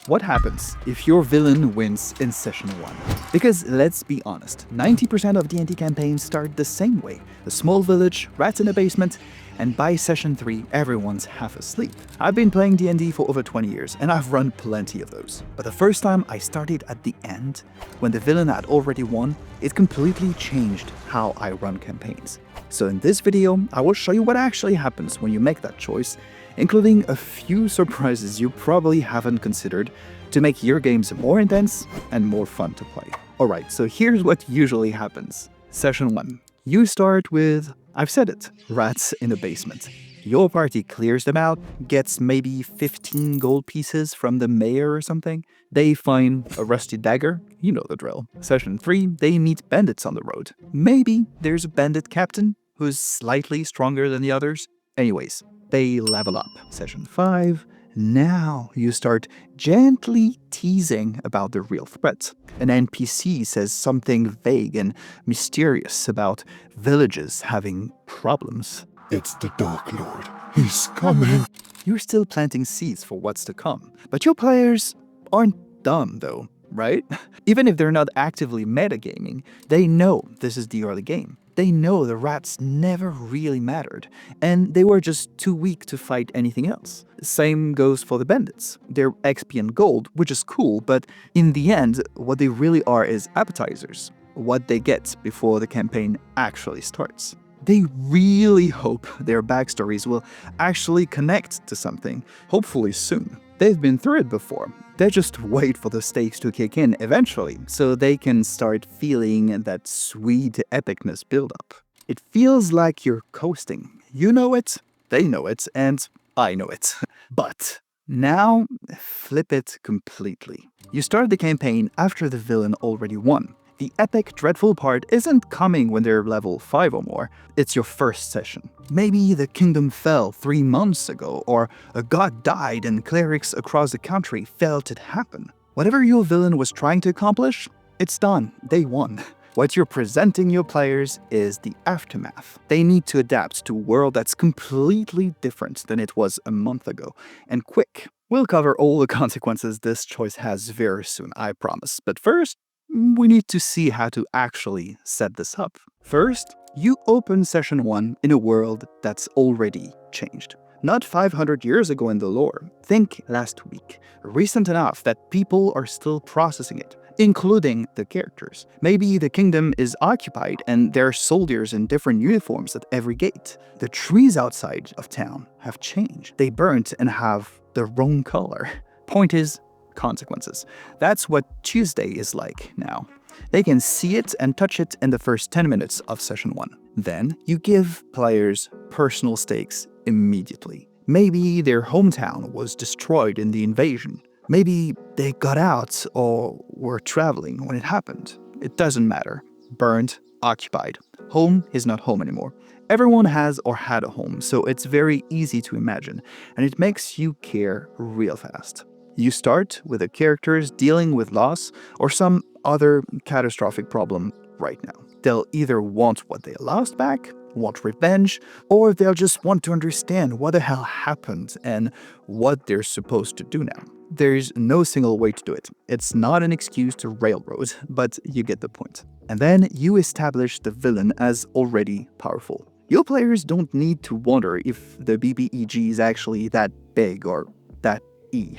What happens if your villain wins in session 1? Because let's be honest, 90% of D&D campaigns start the same way. A small village, rats in a basement, and by session 3, everyone's half asleep. I've been playing D&D for over 20 years, and I've run plenty of those. But the first time I started at the end, when the villain had already won, it completely changed how I run campaigns. So in this video, I will show you what actually happens when you make that choice, including a few surprises you probably haven't considered to make your games more intense and more fun to play. Alright, so here's what usually happens. Session 1. You start with, I've said it, rats in a basement. Your party clears them out, gets maybe 15 gold pieces from the mayor or something. They find a rusty dagger, you know the drill. Session 3, they meet bandits on the road. Maybe there's a bandit captain who's slightly stronger than the others. Anyways, they level up. Session 5, now you start gently teasing about the real threat. An NPC says something vague and mysterious about villages having problems. It's the Dark Lord. He's coming. You're still planting seeds for what's to come. But your players aren't dumb though, right? Even if they're not actively metagaming, they know this is the early game. They know the rats never really mattered, and they were just too weak to fight anything else. Same goes for the bandits. They're XP and gold, which is cool, but in the end, what they really are is appetizers. What they get before the campaign actually starts. They really hope their backstories will actually connect to something, hopefully soon. They've been through it before. They just wait for the stakes to kick in eventually, so they can start feeling that sweet epicness build up. It feels like you're coasting. You know it, they know it, and I know it. But now, flip it completely. You start the campaign after the villain already won. The epic, dreadful part isn't coming when they're level 5 or more. It's your first session. Maybe the kingdom fell 3 months ago, or a god died and clerics across the country felt it happen. Whatever your villain was trying to accomplish, it's done. They won. What you're presenting your players is the aftermath. They need to adapt to a world that's completely different than it was a month ago, and quick. We'll cover all the consequences this choice has very soon, I promise. But first, we need to see how to actually set this up. First, you open session 1 in a world that's already changed. Not 500 years ago in the lore. Think last week. Recent enough that people are still processing it, including the characters. Maybe the kingdom is occupied and there are soldiers in different uniforms at every gate. The trees outside of town have changed. They burnt and have the wrong color. Point is, consequences. That's what Tuesday is like now. They can see it and touch it in the first 10 minutes of session 1. Then you give players personal stakes immediately. Maybe their hometown was destroyed in the invasion. Maybe they got out or were traveling when it happened. It doesn't matter. Burned, occupied. Home is not home anymore. Everyone has or had a home, so it's very easy to imagine, and it makes you care real fast. You start with the characters dealing with loss or some other catastrophic problem right now. They'll either want what they lost back, want revenge, or they'll just want to understand what the hell happened and what they're supposed to do now. There's no single way to do it. It's not an excuse to railroad, but you get the point. And then you establish the villain as already powerful. Your players don't need to wonder if the BBEG is actually that big or that E.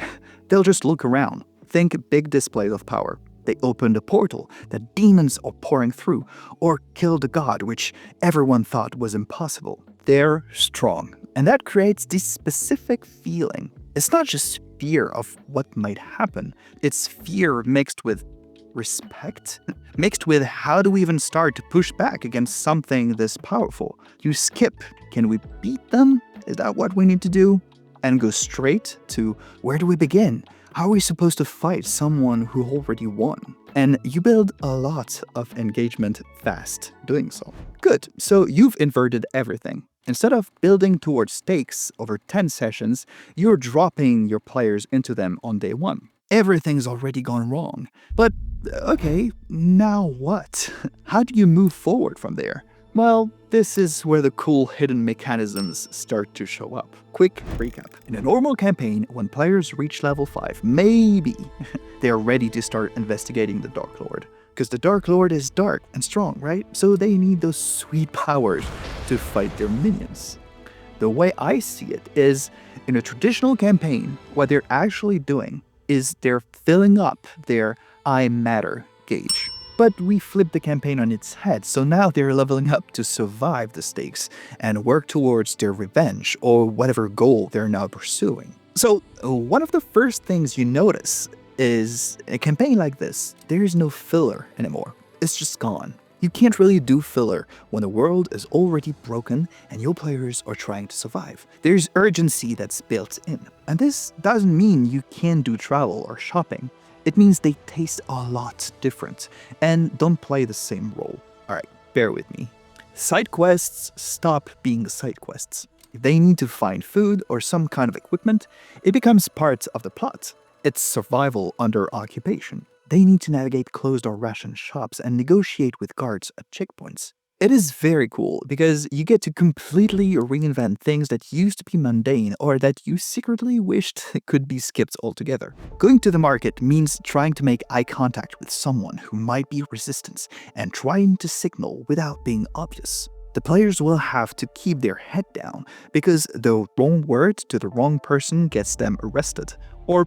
They'll just look around. Think big displays of power. They opened a portal that demons are pouring through, or killed a god which everyone thought was impossible. They're strong, and that creates this specific feeling. It's not just fear of what might happen. It's fear mixed with respect, mixed with how do we even start to push back against something this powerful. You skip, can we beat them? Is that what we need to do? And go straight to, where do we begin? How are we supposed to fight someone who already won? And you build a lot of engagement fast doing so. Good, so you've inverted everything. Instead of building towards stakes over 10 sessions, you're dropping your players into them on day 1. Everything's already gone wrong. But, okay, now what? How do you move forward from there? Well, this is where the cool hidden mechanisms start to show up. Quick recap. In a normal campaign, when players reach level 5, maybe they are ready to start investigating the Dark Lord. Because the Dark Lord is dark and strong, right? So they need those sweet powers to fight their minions. The way I see it is, in a traditional campaign, what they're actually doing is they're filling up their I matter gauge. But we flip the campaign on its head, so now they're leveling up to survive the stakes and work towards their revenge or whatever goal they're now pursuing. So one of the first things you notice is, in a campaign like this, there is no filler anymore. It's just gone. You can't really do filler when the world is already broken and your players are trying to survive. There's urgency that's built in. And this doesn't mean you can't do travel or shopping. It means they taste a lot different and don't play the same role. Alright, bear with me. Side quests stop being side quests. If they need to find food or some kind of equipment, it becomes part of the plot. It's survival under occupation. They need to navigate closed or ration shops and negotiate with guards at checkpoints. It is very cool because you get to completely reinvent things that used to be mundane or that you secretly wished could be skipped altogether. Going to the market means trying to make eye contact with someone who might be resistant and trying to signal without being obvious. The players will have to keep their head down because the wrong word to the wrong person gets them arrested. Or,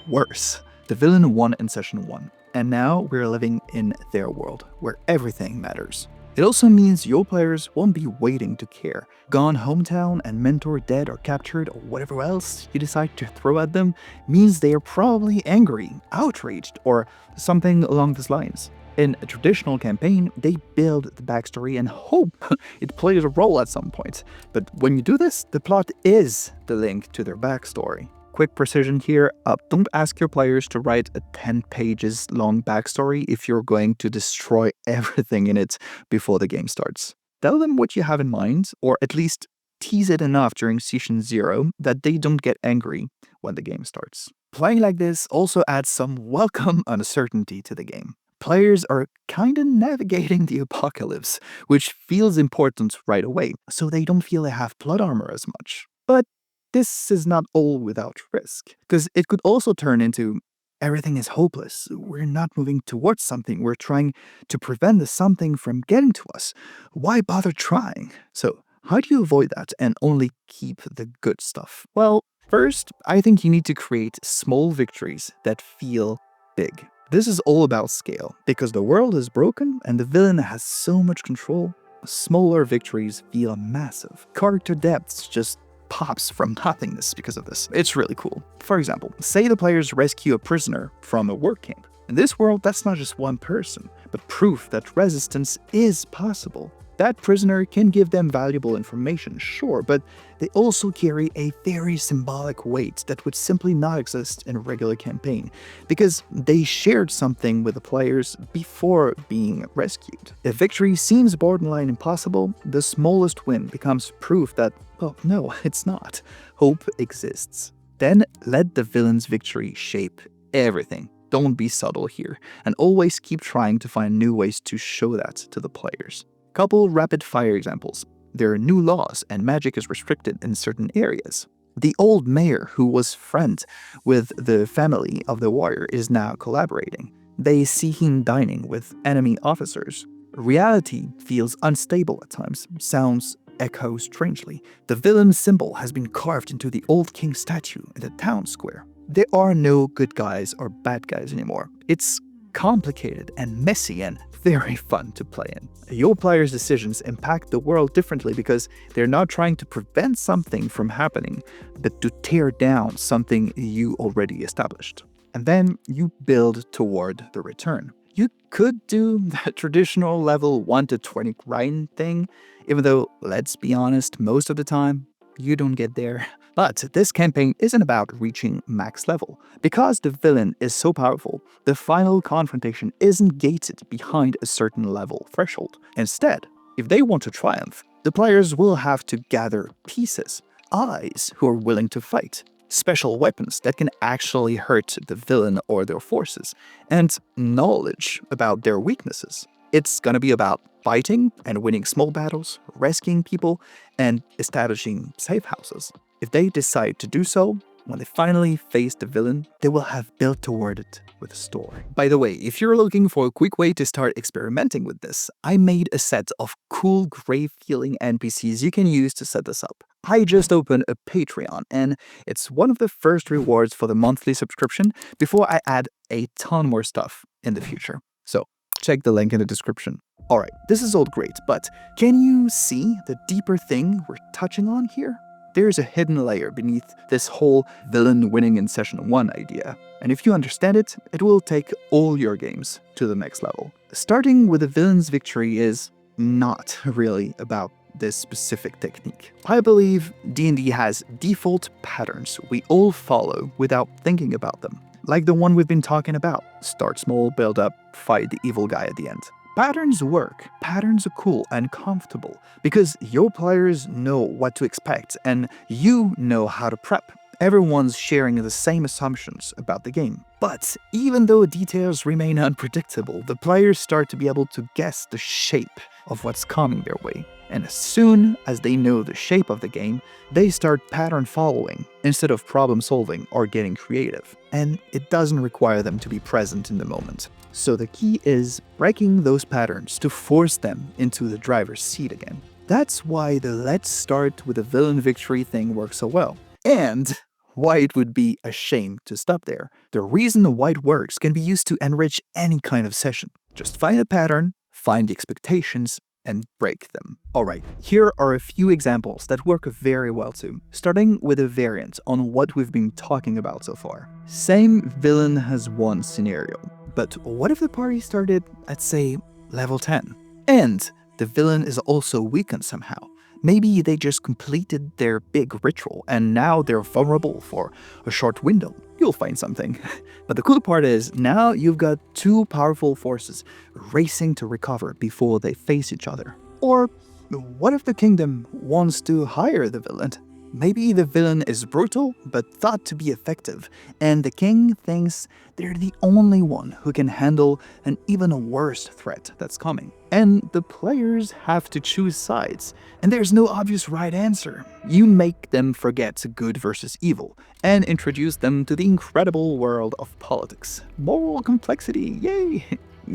worse. The villain won in session 1. And now we're living in their world, where everything matters. It also means your players won't be waiting to care. Gone hometown and mentor dead or captured or whatever else you decide to throw at them means they are probably angry, outraged, or something along these lines. In a traditional campaign, they build the backstory and hope it plays a role at some point. But when you do this, the plot is the link to their backstory. Quick precision here, don't ask your players to write a 10 pages long backstory if you're going to destroy everything in it before the game starts. Tell them what you have in mind, or at least tease it enough during session 0 that they don't get angry when the game starts. Playing like this also adds some welcome uncertainty to the game. Players are kinda navigating the apocalypse, which feels important right away, so they don't feel they have plot armor as much. But this is not all without risk, because it could also turn into everything is hopeless, we're not moving towards something, we're trying to prevent the something from getting to us. Why bother trying? So how do you avoid that and only keep the good stuff? Well, first, I think you need to create small victories that feel big. This is all about scale, because the world is broken and the villain has so much control. Smaller victories feel massive. Character depths just pops from nothingness because of this. It's really cool. For example, say the players rescue a prisoner from a work camp. In this world, that's not just one person, but proof that resistance is possible. That prisoner can give them valuable information, sure, but they also carry a very symbolic weight that would simply not exist in a regular campaign, because they shared something with the players before being rescued. If victory seems borderline impossible, the smallest win becomes proof that, well, no, it's not. Hope exists. Then let the villain's victory shape everything. Don't be subtle here, and always keep trying to find new ways to show that to the players. Couple rapid-fire examples. There are new laws and magic is restricted in certain areas. The old mayor who was friends with the family of the warrior is now collaborating. They see him dining with enemy officers. Reality feels unstable at times, sounds echo strangely. The villain's symbol has been carved into the old king statue in the town square. There are no good guys or bad guys anymore. It's complicated and messy and very fun to play in. Your players' decisions impact the world differently because they're not trying to prevent something from happening, but to tear down something you already established. And then you build toward the return. You could do the traditional level 1 to 20 grind thing, even though, let's be honest, most of the time, you don't get there. But this campaign isn't about reaching max level. Because the villain is so powerful, the final confrontation isn't gated behind a certain level threshold. Instead, if they want to triumph, the players will have to gather pieces, allies who are willing to fight, special weapons that can actually hurt the villain or their forces, and knowledge about their weaknesses. It's gonna be about fighting and winning small battles, rescuing people, and establishing safe houses. If they decide to do so, when they finally face the villain, they will have built toward it with a story. By the way, if you're looking for a quick way to start experimenting with this, I made a set of cool grave-feeling NPCs you can use to set this up. I just opened a Patreon, and it's one of the first rewards for the monthly subscription before I add a ton more stuff in the future. So check the link in the description. Alright, this is all great, but can you see the deeper thing we're touching on here? There's a hidden layer beneath this whole villain winning in session 1 idea. And if you understand it, it will take all your games to the next level. Starting with a villain's victory is not really about this specific technique. I believe D&D has default patterns we all follow without thinking about them. Like the one we've been talking about. Start small, build up, fight the evil guy at the end. Patterns work. Patterns are cool and comfortable because your players know what to expect and you know how to prep. Everyone's sharing the same assumptions about the game. But even though details remain unpredictable, the players start to be able to guess the shape of what's coming their way. And as soon as they know the shape of the game, they start pattern following instead of problem solving or getting creative. And it doesn't require them to be present in the moment. So the key is breaking those patterns to force them into the driver's seat again. That's why the let's start with a villain victory thing works so well. And why it would be a shame to stop there. The reason why it works can be used to enrich any kind of session. Just find a pattern, find the expectations, and break them. Alright, here are a few examples that work very well too, starting with a variant on what we've been talking about so far. Same villain has one scenario, but what if the party started at, say, level 10? And the villain is also weakened somehow. Maybe they just completed their big ritual and now they're vulnerable for a short window. You'll find something. But the cool part is, now you've got two powerful forces racing to recover before they face each other. Or what if the kingdom wants to hire the villain? Maybe the villain is brutal, but thought to be effective, and the king thinks they're the only one who can handle an even worse threat that's coming. And the players have to choose sides, and there's no obvious right answer. You make them forget good versus evil, and introduce them to the incredible world of politics. Moral complexity, yay!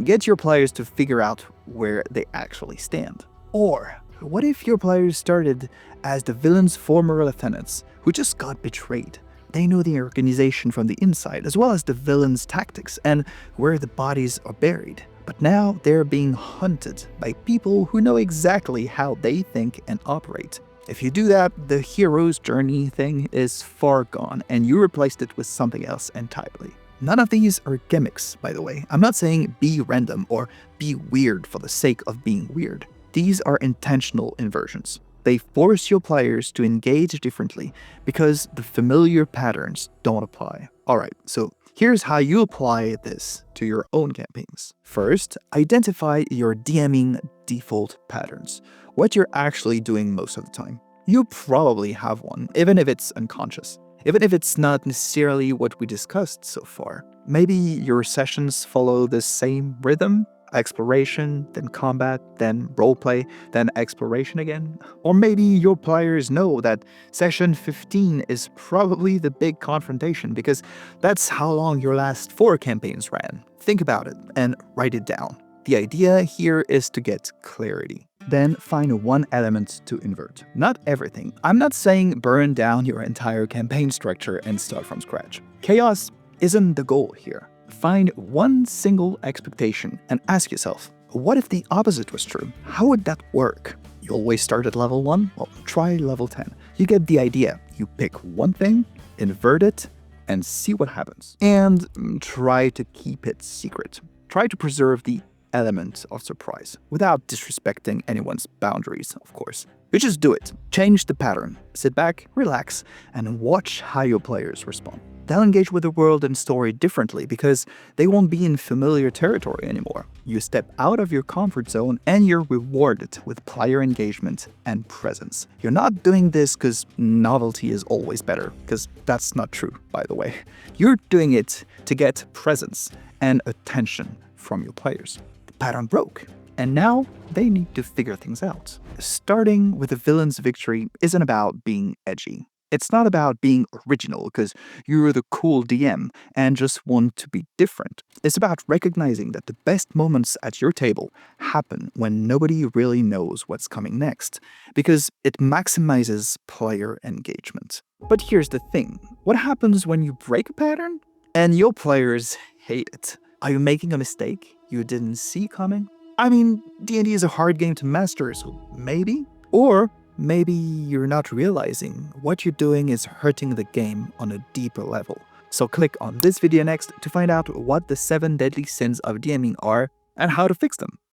Get your players to figure out where they actually stand. Or what if your players started as the villain's former lieutenants who just got betrayed? They know the organization from the inside, as well as the villain's tactics and where the bodies are buried. But now they're being hunted by people who know exactly how they think and operate. If you do that, the hero's journey thing is far gone, and you replaced it with something else entirely. None of these are gimmicks, by the way. I'm not saying be random or be weird for the sake of being weird. These are intentional inversions. They force your players to engage differently because the familiar patterns don't apply. Alright, so here's how you apply this to your own campaigns. First, identify your DMing default patterns, what you're actually doing most of the time. You probably have one, even if it's unconscious. Even if it's not necessarily what we discussed so far. Maybe your sessions follow the same rhythm. Exploration, then combat, then roleplay, then exploration again. Or maybe your players know that session 15 is probably the big confrontation because that's how long your last 4 campaigns ran. Think about it and write it down. The idea here is to get clarity. Then find one element to invert. Not everything. I'm not saying burn down your entire campaign structure and start from scratch. Chaos isn't the goal here. Find one single expectation and ask yourself, what if the opposite was true? How would that work? You always start at level 1? Well, try level 10. You get the idea. You pick one thing, invert it, and see what happens. And try to keep it secret. Try to preserve the element of surprise without disrespecting anyone's boundaries, of course. You just do it. Change the pattern. Sit back, relax, and watch how your players respond. They'll engage with the world and story differently because they won't be in familiar territory anymore. You step out of your comfort zone and you're rewarded with player engagement and presence. You're not doing this because novelty is always better, because that's not true, by the way. You're doing it to get presence and attention from your players. The pattern broke, And now they need to figure things out. Starting with the villain's victory isn't about being edgy. It's not about being original because you're the cool DM and just want to be different. It's about recognizing that the best moments at your table happen when nobody really knows what's coming next, because it maximizes player engagement. But here's the thing, what happens when you break a pattern? And your players hate it. Are you making a mistake you didn't see coming? I mean, D&D is a hard game to master, so maybe? Or maybe you're not realizing what you're doing is hurting the game on a deeper level. So click on this video next to find out what the 7 deadly sins of DMing are and how to fix them.